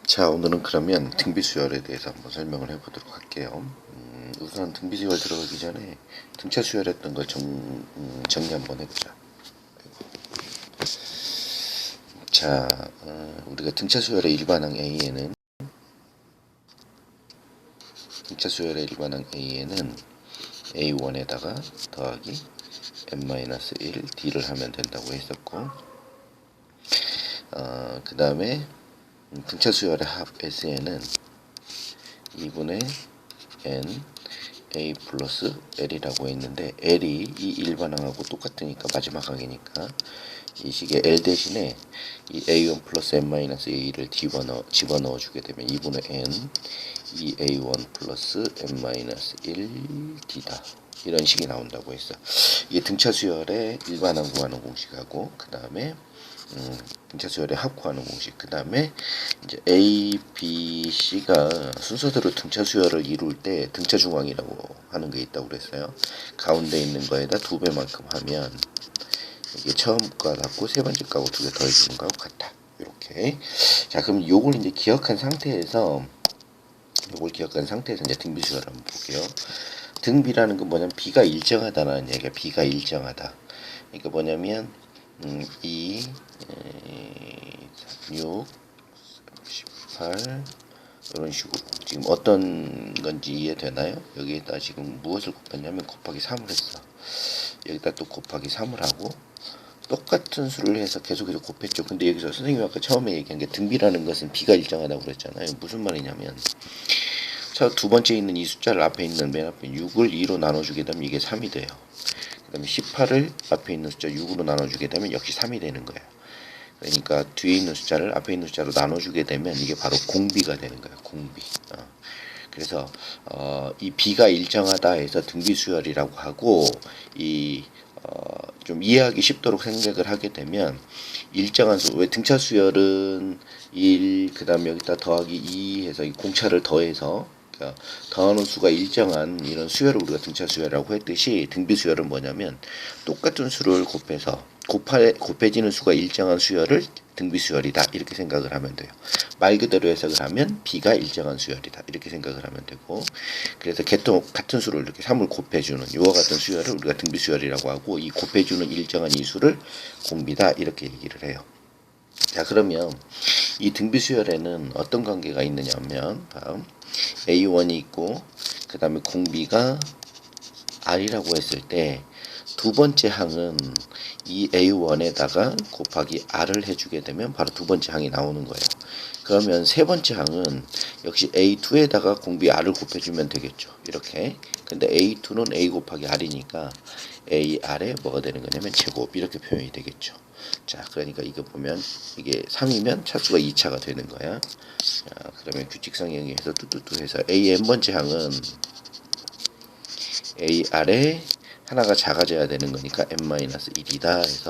자, 오늘은 그러면 등비수열에 대해서 한번 설명을 해보도록 할게요. 우선 등비수열 들어가기 전에 등차 수열했던 걸 정리 한번 해보자. 자, 우리가 등차 수열의 일반항 A에는 A1에다가 더하기 n-1 D를 하면 된다고 했었고, 그 다음에 등차 수열의 합 S에는 2분의 n a 플러스 l이라고 했는데, l이 이 일반항하고 똑같으니까 마지막 항이니까 이 식의 l 대신에 이 a1 플러스 n-a를 집어넣어 주게 되면 2분의 n 이 a1 플러스 n-1 d다, 이런 식이 나온다고 했어. 이게 등차 수열의 일반항 구하는 공식하고, 그 다음에 등차 수열의 합 구하는 공식, 그 다음에 이제 A, B, C가 순서대로 등차 수열을 이룰 때 등차 중앙이라고 하는 게 있다고 그랬어요. 가운데 있는 거에다 2배만큼 하면 이게 처음 거 같고 세 번째 거하고 2개 더해주는 거하고 같다. 이렇게. 자, 그럼 요걸 이제 기억한 상태에서 이제 등비 수열을 한번 볼게요. 등비라는 건 뭐냐면 B가 일정하다라는 얘기야. B가 일정하다. 그러니까 뭐냐면 2, 6, 18 이런 식으로 지금 어떤 건지 이해되나요? 여기에다 지금 무엇을 곱했냐면 곱하기 3을 했어. 여기다 또 곱하기 3을 하고 똑같은 수를 해서 계속해서 곱했죠. 근데 여기서 선생님이 아까 처음에 얘기한 게 등비라는 것은 B가 일정하다고 그랬잖아요. 무슨 말이냐면, 자, 두 번째 있는 이 숫자를 앞에 있는 맨 앞에 6을 2로 나눠주게 되면 이게 3이 돼요. 그 다음에 18을 앞에 있는 숫자 6으로 나눠주게 되면 역시 3이 되는 거예요. 그러니까 뒤에 있는 숫자를 앞에 있는 숫자로 나눠주게 되면 이게 바로 공비가 되는 거예요. 공비. 그래서 이 B가 일정하다 해서 등비 수열이라고 하고, 좀 이해하기 쉽도록 생각을 하게 되면 일정한 수, 왜 등차 수열은 1, 그 다음에 여기다 더하기 2 해서 이 공차를 더해서, 그러니까 더하는 수가 일정한 이런 수열을 우리가 등차 수열이라고 했듯이, 등비 수열은 뭐냐면 똑같은 수를 곱해서 곱해지는 수가 일정한 수열을 등비 수열이다, 이렇게 생각을 하면 돼요. 말 그대로 해석을 하면 B가 일정한 수열이다, 이렇게 생각을 하면 되고, 그래서 같은 수를 이렇게 3을 곱해주는 이와 같은 수열을 우리가 등비 수열이라고 하고, 이 곱해주는 일정한 이 수를 공비다, 이렇게 얘기를 해요. 자, 그러면 이 등비 수열에는 어떤 관계가 있느냐면, 다음 A1이 있고 그 다음에 공비가 R이라고 했을 때 두 번째 항은 이 A1에다가 곱하기 R을 해주게 되면 바로 두 번째 항이 나오는 거예요. 그러면 세 번째 항은 역시 A2에다가 공비 R을 곱해주면 되겠죠. 이렇게. 근데 A2는 A 곱하기 R이니까 AR에 뭐가 되는 거냐면 제곱, 이렇게 표현이 되겠죠. 자, 그러니까 이거 보면 이게 3이면 차수가 2차가 되는 거야. 자, 그러면 규칙상에 의해서 뚜뚜뚜 해서 A n번째 항은 AR에 하나가 작아져야 되는 거니까 n-1이다 해서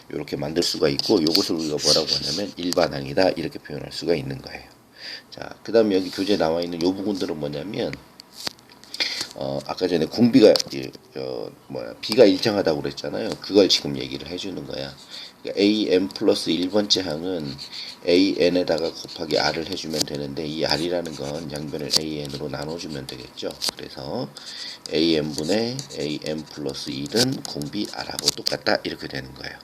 이렇게 만들 수가 있고, 요것을 우리가 뭐라고 하냐면 일반항이다, 이렇게 표현할 수가 있는 거예요. 자, 그 다음에 여기 교재에 나와 있는 요 부분들은 뭐냐면, 아까 전에 공비가 B가 일정하다고 그랬잖아요. 그걸 지금 얘기를 해주는 거야. 그러니까 AN 플러스 1번째 항은 AN에다가 곱하기 R을 해주면 되는데, 이 R이라는 건 양변을 AN으로 나눠주면 되겠죠. 그래서 AN분의 AN 플러스 1은 공비 R하고 똑같다, 이렇게 되는 거예요.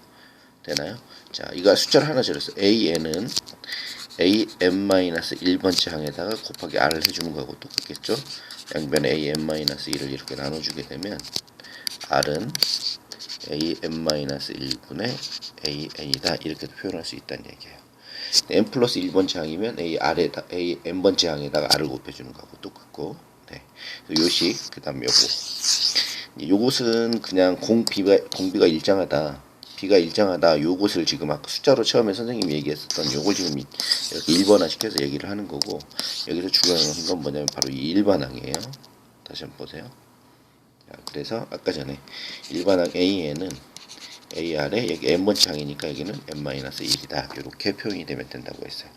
되나요? 자, 이거 숫자를 하나 적었어. AN은 AN-1번째 항에다가 곱하기 R을 해주는 거하고 똑같겠죠. 양변에 AN-1을 이렇게 나눠주게 되면 R은 AN-1분의 AN이다, 이렇게 표현할 수 있다는 얘기예요. N 플러스 1번째 항이면 N번째 항에다가 R을 곱해주는 거하고 똑같고, 네. 요식, 그 다음 요것은 그냥 공비가 일정하다, B가 일정하다, 요것을 지금 아까 숫자로 처음에 선생님이 얘기했었던 요걸 지금 이렇게 일반화 시켜서 얘기를 하는 거고, 여기서 중요한 건 뭐냐면 바로 이 일반항이에요. 다시 한번 보세요. 자, 그래서 아까 전에 일반항 A에는 AR에 여기 n번째 항이니까 여기는 n-1이다, 이렇게 표현이 되면 된다고 했어요.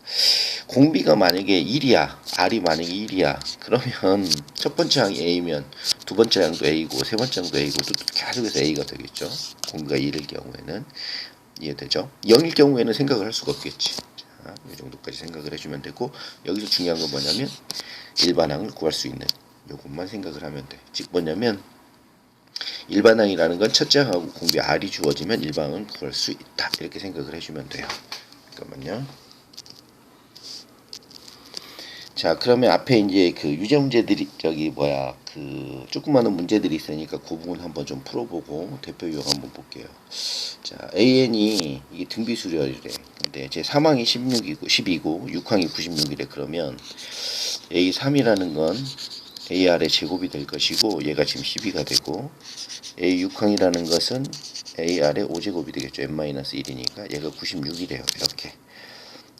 공비가 만약에 1이야, R이 만약에 1이야, 그러면 첫 번째 항이 A면 두 번째 항도 A고 세 번째 항도 A고 또 계속해서 A가 되겠죠. 공비가 1일 경우에는. 이해되죠? 0일 경우에는 생각을 할 수가 없겠지. 자, 이 정도까지 생각을 해주면 되고, 여기서 중요한 건 뭐냐면 일반항을 구할 수 있는 요것만 생각을 하면 돼. 즉 뭐냐면 일반항이라는 건 첫째 항하고 공비 R이 주어지면 일반항을 구할 수 있다, 이렇게 생각을 해주면 돼요. 잠깐만요. 자, 그러면 앞에 이제 그 유제 문제들이 그 조그마한 문제들이 있으니까 그 부분 한번 좀 풀어보고 대표 유형 한번 볼게요. 자, AN이 이게 등비 수열이래. 근데 제 3항이 16이고 12고 6항이 96이래. 그러면 A3이라는 건 AR의 제곱이 될 것이고 얘가 지금 12가 되고, A6항이라는 것은 AR의 5제곱이 되겠죠. n-1이니까 얘가 96이래요. 이렇게.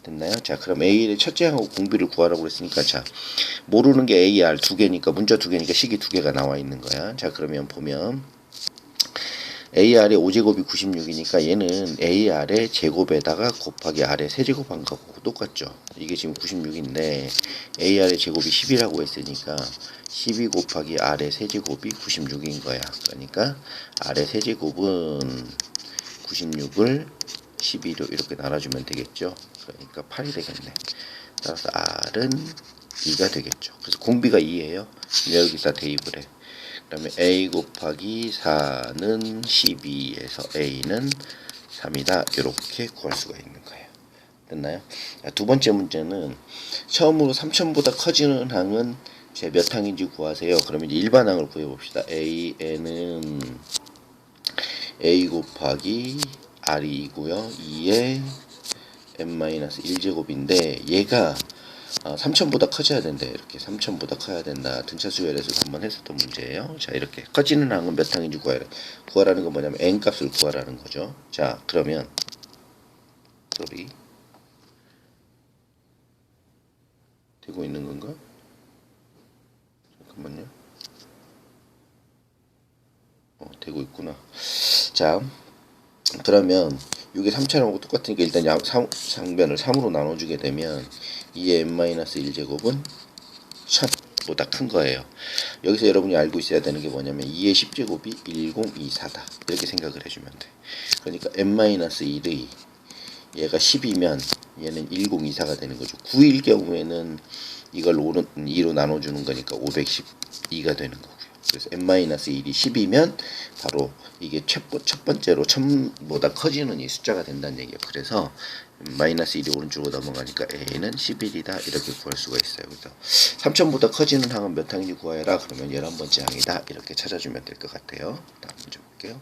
됐나요? 자, 그럼 A의 첫째 항하고 공비를 구하라고 그랬으니까, 자, 모르는 게 AR 두 개니까, 문자 두 개니까 식이 두 개가 나와 있는 거야. 자, 그러면 보면 AR의 5제곱이 96이니까 얘는 AR의 제곱에다가 곱하기 R의 세제곱한 거하고 똑같죠. 이게 지금 96인데 AR의 제곱이 10이라고 했으니까 12 곱하기 R의 세제곱이 96인 거야. 그러니까 R의 세제곱은 96을 12로 이렇게 나눠주면 되겠죠. 그러니까 8이 되겠네. 따라서 R은 2가 되겠죠. 그래서 공비가 2예요. 여기다 대입을 해. 그러면 A 곱하기 4는 12에서 A는 3이다. 이렇게 구할 수가 있는 거예요. 됐나요? 두 번째 문제는 처음으로 3,000보다 커지는 항은 제 몇 항인지 구하세요. 그러면 일반항을 구해봅시다. AN은 A 곱하기 R이고요. 2에 n-1제곱인데 얘가 3,000보다 커져야 된대. 이렇게 3,000보다 커야 된다. 등차 수열에서 한번 했었던 문제예요. 자, 이렇게 커지는 항은 몇 항인지 구하라는 건 뭐냐면 n 값을 구하라는 거죠. 자, 그러면 되고 있는 건가? 잠깐만요. 되고 있구나. 자, 그러면 이게 3,000하고 똑같으니까 일단 상변을 3으로 나눠주게 되면 2의 n-1제곱은 1000보다 큰 거예요. 여기서 여러분이 알고 있어야 되는 게 뭐냐면 2의 10제곱이 1024다. 이렇게 생각을 해주면 돼. 그러니까 n-1의 얘가 10이면 얘는 1024가 되는 거죠. 9일 경우에는 이걸 2로 나눠주는 거니까 512가 되는 거고요. 그래서 n-1이 10이면 바로 이게 첫 번째로 1000보다 커지는 이 숫자가 된다는 얘기예요. 그래서 -1이 오른쪽으로 넘어가니까 a는 11이다. 이렇게 구할 수가 있어요. 그래서 3000보다 커지는 항은 몇 항인지 구하여라. 그러면 11번째 항이다. 이렇게 찾아주면 될 것 같아요. 다음 문제 볼게요.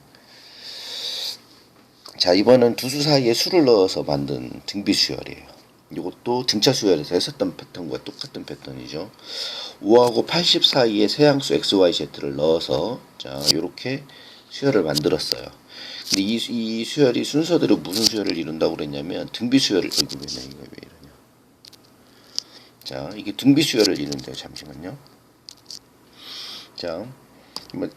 자, 이번은 두 수 사이에 수를 넣어서 만든 등비 수열이에요. 이것도 등차 수열에서 했었던 패턴과 똑같은 패턴이죠. 5하고 80 사이에 세항수 XYZ를 넣어서 자, 요렇게 수열을 만들었어요. 근데 이 수열이 순서대로 무슨 수열을 이룬다고 그랬냐면 등비 수열을 이거 왜 이러냐. 자, 이게 등비 수열을 이룬대요. 잠시만요. 자,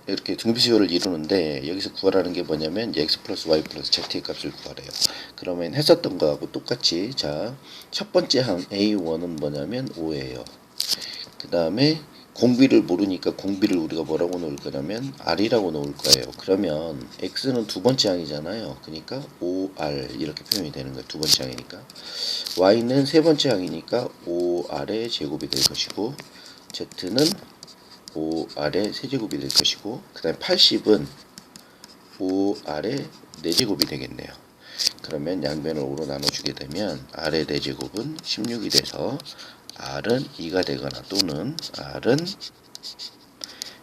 이렇게 등비 수열을 이루는데 여기서 구하라는 게 뭐냐면 x 플러스 y 플러스 z의 값을 구하래요. 그러면 했었던 거하고 똑같이 자, 첫 번째 항 A1은 뭐냐면 5예요. 그 다음에 공비를 모르니까 공비를 우리가 뭐라고 놓을 거냐면 R이라고 놓을 거예요. 그러면 X는 두 번째 항이잖아요. 그러니까 5R 이렇게 표현이 되는 거예요. 두 번째 항이니까. Y는 세 번째 항이니까 5R의 제곱이 될 것이고, Z는 5R의 세제곱이 될 것이고, 그 다음에 80은 5R의 4제곱이 되겠네요. 그러면 양변을 5로 나눠주게 되면 R의 4제곱은 16이 돼서 R은 2가 되거나 또는 R은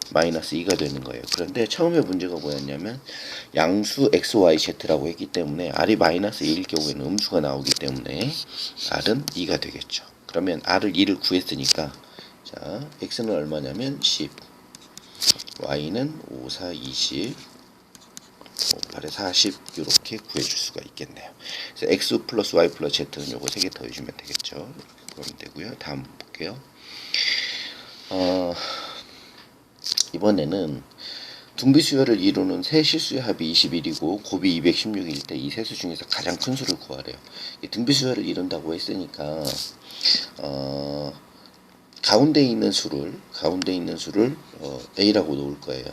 마이너스 2가 되는 거예요. 그런데 처음에 문제가 뭐였냐면 양수 x, y, z라고 했기 때문에 R이 마이너스 2일 경우에는 음수가 나오기 때문에 R은 2가 되겠죠. 그러면 R을 2를 구했으니까 자, x는 얼마냐면 10, y는 5, 4, 20, 5, 8에 40 이렇게 구해줄 수가 있겠네요. 그래서 x 플러스 y 플러스 z는 요거 3개 더해주면 되겠죠. 이렇게 구하면 되고요. 다음 볼게요. 이번에는 등비수열을 이루는 세 실수의 합이 21이고 곱이 216일 때 이 세 수 중에서 가장 큰 수를 구하래요. 등비수열을 이룬다고 했으니까 가운데 있는 수를 A라고 놓을 거예요.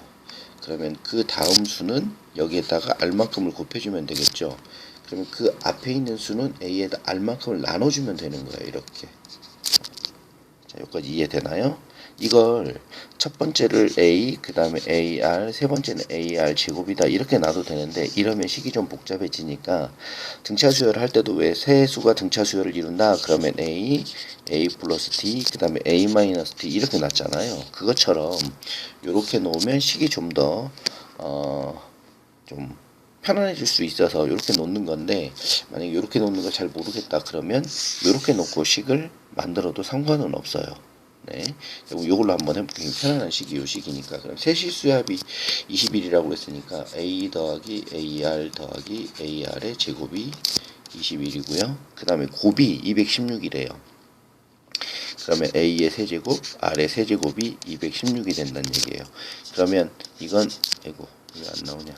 그러면 그 다음 수는 여기에다가 R만큼을 곱해주면 되겠죠. 그러면 그 앞에 있는 수는 A에다 R만큼을 나눠주면 되는 거예요. 이렇게. 자, 여기까지 이해되나요? 이걸 첫 번째를 A, 그 다음에 AR, 세 번째는 AR 제곱이다 이렇게 놔도 되는데 이러면 식이 좀 복잡해지니까 등차 수열을 할 때도 왜 세 수가 등차 수열을 이룬다 그러면 A 플러스 D, 그 다음에 A 마이너스 D 이렇게 놨잖아요. 그것처럼 이렇게 놓으면 식이 좀 더 좀 편안해질 수 있어서 이렇게 놓는 건데, 만약에 이렇게 놓는 걸 잘 모르겠다 그러면 이렇게 놓고 식을 만들어도 상관은 없어요. 네, 요걸로 한번 해볼게요. 편안한 식이 요 식이니까. 그럼 셋이 수압이 21이라고 했으니까 A 더하기 AR 더하기 AR의 제곱이 21이고요. 그 다음에 곱이 216이래요. 그러면 A의 세제곱, R의 세제곱이 216이 된다는 얘기예요. 그러면 이건, 아이고, 왜 안 나오냐.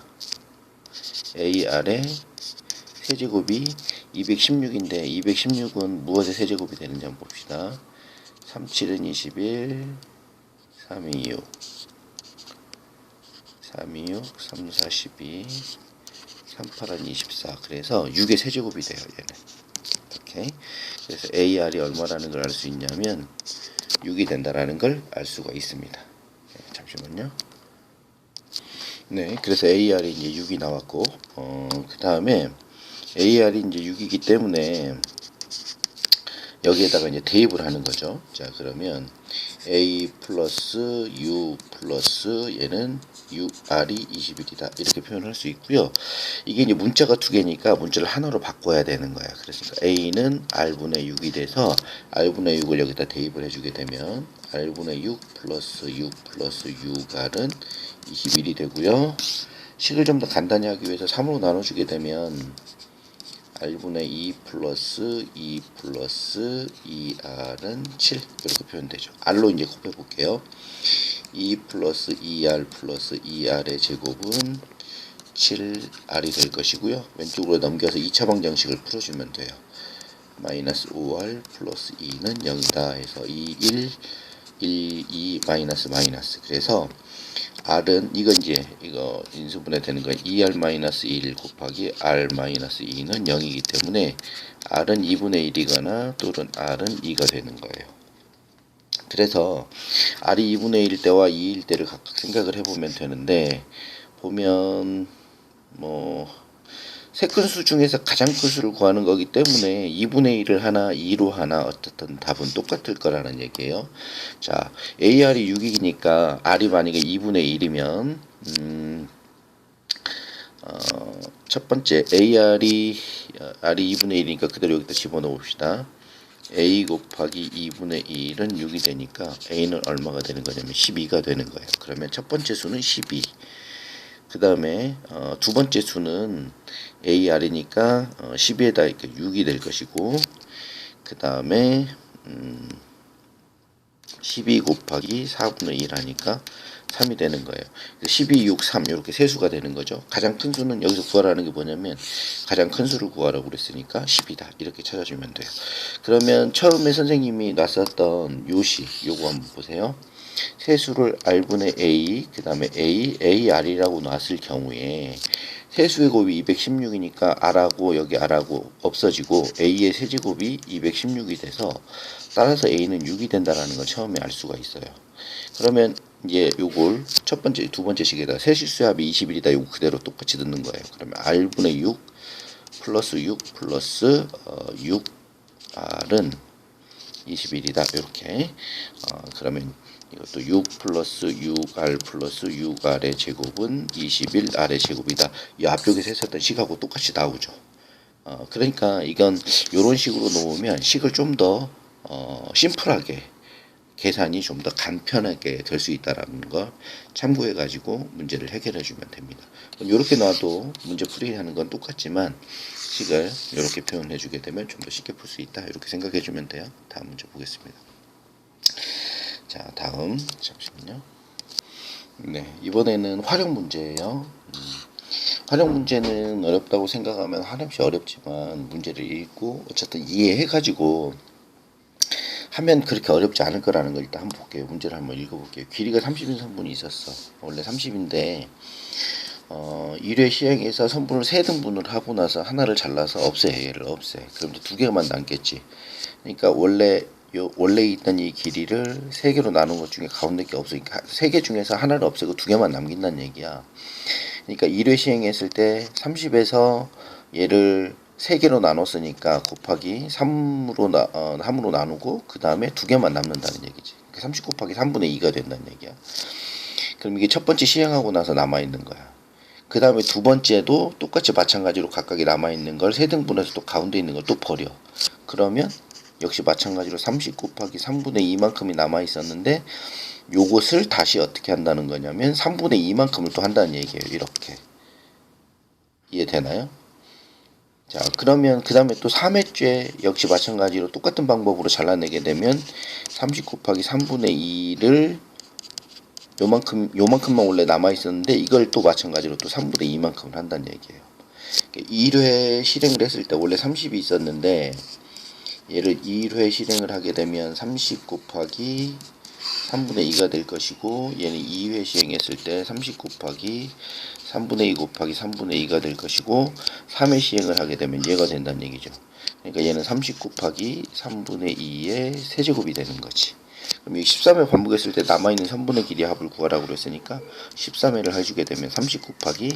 AR의 세제곱이 216인데 216은 무엇의 세제곱이 되는지 한번 봅시다. 37은 21, 326, 326, 34, 12, 38은 24. 그래서 6의 세제곱이 돼요, 얘는. 오케이. 그래서 AR이 얼마라는 걸 알 수 있냐면 6이 된다라는 걸 알 수가 있습니다. 네, 잠시만요. 네, 그래서 AR이 이제 6이 나왔고, 그 다음에 AR이 이제 6이기 때문에 여기에다가 이제 대입을 하는 거죠. 자, 그러면 A 플러스 U 플러스 얘는 UR이 21이다. 이렇게 표현할 수 있고요. 이게 이제 문자가 두 개니까 문자를 하나로 바꿔야 되는 거야. 그러니까 A는 R분의 6이 돼서 R분의 6을 여기다 대입을 해주게 되면 R분의 6 플러스 6 플러스 UR은 21이 되고요. 식을 좀 더 간단히 하기 위해서 3으로 나눠주게 되면 R분의 2 플러스 2 플러스 2R은 7 이렇게 표현되죠. R로 이제 곱해 볼게요. 2 플러스 2R 플러스 2R의 제곱은 7R이 될 것이고요. 왼쪽으로 넘겨서 2차 방정식을 풀어주면 돼요. 마이너스 5R 플러스 2는 0이다 해서 2, 2 마이너스 마이너스. 그래서 R은 이거 인수분해 되는 건 2R 마이너스 1 곱하기 R 마이너스 2는 0이기 때문에 R은 2분의 1이거나 또는 R은 2가 되는 거예요. 그래서 R이 2분의 1일 때와 2일 때를 각각 생각을 해보면 되는데, 보면 세 큰 수 중에서 가장 큰 수를 구하는 거기 때문에 2분의 1을 하나 2로 하나 어쨌든 답은 똑같을 거라는 얘기예요. 자, AR이 6이니까 R이 만약에 2분의 1이면 첫 번째 R이 2분의 1이니까 그대로 여기다 집어넣어 봅시다. A 곱하기 2분의 1은 6이 되니까 A는 얼마가 되는 거냐면 12가 되는 거예요. 그러면 첫 번째 수는 12. 그 다음에 두 번째 수는 AR이니까 12에다 6이 될 것이고, 그 다음에 12 곱하기 4분의 1 하니까 3이 되는 거예요. 12, 6, 3 이렇게 세 수가 되는 거죠. 가장 큰 수는 여기서 구하라는 게 뭐냐면 가장 큰 수를 구하라고 그랬으니까 10이다 이렇게 찾아주면 돼요. 그러면 처음에 선생님이 놨었던 요식 요거 한번 보세요. 세 수를 R분의 A, 그 다음에 AR이라고 놨을 경우에 세수의 곱이 216이니까 R하고 여기 R하고 없어지고 A의 세제곱이 216이 돼서 따라서 A는 6이 된다라는 걸 처음에 알 수가 있어요. 그러면 이제 요걸 첫 번째, 두 번째 식에다 세실수합이 21이다. 요거 그대로 똑같이 넣는 거예요. 그러면 R분의 6 플러스 6 플러스 6R은 21이다. 이렇게 그러면 이것도 6 플러스 6R 플러스 6R의 제곱은 21R의 제곱이다. 이 앞쪽에서 했었던 식하고 똑같이 나오죠. 그러니까 이건 이런 식으로 놓으면 식을 좀 더 심플하게 계산이 좀 더 간편하게 될 수 있다라는 걸 참고해 가지고 문제를 해결해 주면 됩니다. 이렇게 놔도 문제 풀이하는 건 똑같지만 식을 이렇게 표현해 주게 되면 좀 더 쉽게 풀 수 있다. 이렇게 생각해 주면 돼요. 다음 문제 보겠습니다. 자, 다음 잠시만요. 네, 이번에는 활용 문제예요. 활용 문제는 어렵다고 생각하면 한없이 어렵지만 문제를 읽고 어쨌든 이해해 가지고 하면 그렇게 어렵지 않을 거라는 걸 일단 한번 볼게요. 문제를 한번 읽어볼게요. 길이가 30인 성분이 있었어. 원래 30인데 1회 시행해서 선분을 3등분을 하고 나서 하나를 잘라서 없애. 얘를 없애. 그럼 이제 2개만 남겠지. 그러니까 원래 있던 이 길이를 3개로 나눈 것 중에 가운데 게 없으니까 3개 중에서 하나를 없애고 2개만 남긴다는 얘기야. 그러니까 1회 시행했을 때 30에서 얘를 3개로 나눴으니까 곱하기 3으로 나누고 그 다음에 2개만 남는다는 얘기지. 30 곱하기 3분의 2가 된다는 얘기야. 그럼 이게 첫 번째 시행하고 나서 남아있는 거야. 그 다음에 두 번째도 똑같이 마찬가지로 각각이 남아있는 걸 3등분해서 또 가운데 있는 걸 또 버려. 그러면 역시 마찬가지로 30 곱하기 3분의 2만큼이 남아있었는데 요것을 다시 어떻게 한다는 거냐면 3분의 2만큼을 또 한다는 얘기예요. 이렇게. 이해되나요? 자, 그러면 그 다음에 또 3회째 역시 마찬가지로 똑같은 방법으로 잘라내게 되면 30 곱하기 3분의 2를 요만큼만 원래 남아있었는데 이걸 또 마찬가지로 또 3분의 2만큼을 한다는 얘기예요. 1회 실행을 했을 때 원래 30이 있었는데 얘를 1회 실행을 하게 되면 30 곱하기 3분의 2가 될 것이고 얘는 2회 시행했을 때 30 곱하기 3분의 2 곱하기 3분의 2가 될 것이고 3회 시행을 하게 되면 얘가 된다는 얘기죠. 그러니까 얘는 30 곱하기 3분의 2의 세제곱이 되는 거지. 그럼 이 13회 반복했을 때 남아있는 3분의 길이 합을 구하라고 그랬으니까 13회를 해주게 되면 30 곱하기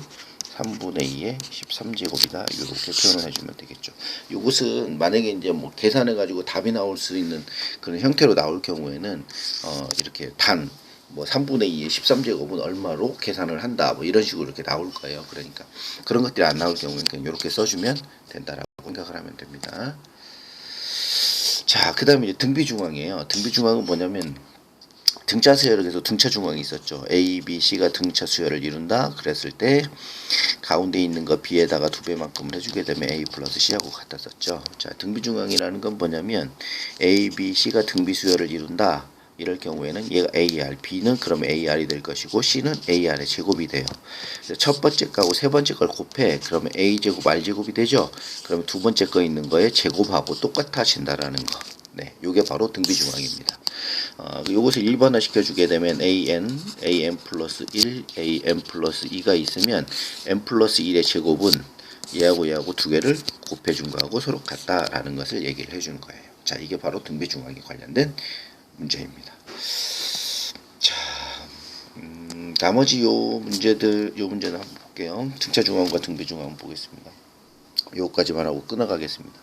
3분의 2의 13제곱이다. 이렇게 표현을 해주면 되겠죠. 이것은 만약에 이제 뭐 계산해가지고 답이 나올 수 있는 그런 형태로 나올 경우에는 이렇게 뭐 3분의 2의 13제곱은 얼마로 계산을 한다. 뭐 이런 식으로 이렇게 나올 거예요. 그러니까 그런 것들이 안 나올 경우에는 그냥 이렇게 써주면 된다라고 생각을 하면 됩니다. 자, 그 다음에 등비중앙이에요. 등비중앙은 뭐냐면 등차 수열을 해서 등차 중앙이 있었죠. A, B, C가 등차 수열을 이룬다. 그랬을 때 가운데 있는 거 B에다가 2배만큼을 해주게 되면 A 플러스 C하고 같았었죠. 자, 등비중앙이라는 건 뭐냐면 A, B, C가 등비 수열을 이룬다. 이럴 경우에는 얘가 AR, B는 그럼 AR이 될 것이고 C는 AR의 제곱이 돼요. 첫 번째 거하고 세 번째 걸 곱해. 그러면 A제곱 R제곱이 되죠. 그러면 두 번째 거 있는 거에 제곱하고 똑같아진다라는 거. 네, 요게 바로 등비중앙입니다. 요것을 1번화 시켜주게 되면 an 플러스 1, an 플러스 2가 있으면 n 플러스 1의 제곱은 얘하고 두 개를 곱해준 거하고 서로 같다라는 것을 얘기를 해주는 거예요. 자, 이게 바로 등비중앙에 관련된 문제입니다. 자, 나머지 요 문제는 한번 볼게요. 등차중앙과 등비중앙 보겠습니다. 요까지만 하고 끊어가겠습니다.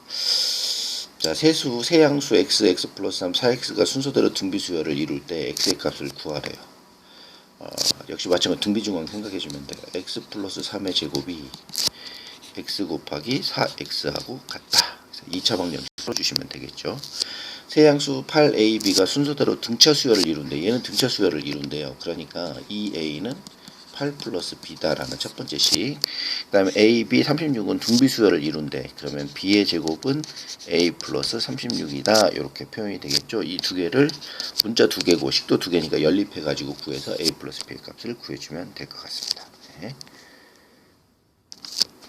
자, 세양수 x, x 플러스 3, 4x가 순서대로 등비수열을 이룰 때 x의 값을 구하래요. 역시 마찬가지로 등비중앙 생각해주면 돼요. x 플러스 3의 제곱이 x 곱하기 4x하고 같다. 2차 방정식 풀어주시면 되겠죠. 세양수 8ab가 순서대로 등차 수열을 이룬대. 얘는 등차 수열을 이룬대요. 그러니까 2a는 8 플러스 b다라는 첫 번째 식. 그 다음에 a, b 36은 등비 수열을 이룬대. 그러면 b의 제곱은 a 플러스 36이다. 이렇게 표현이 되겠죠. 이 두 개를 문자 두 개고 식도 두 개니까 연립해 가지고 구해서 a 플러스 b의 값을 구해주면 될 것 같습니다. 네.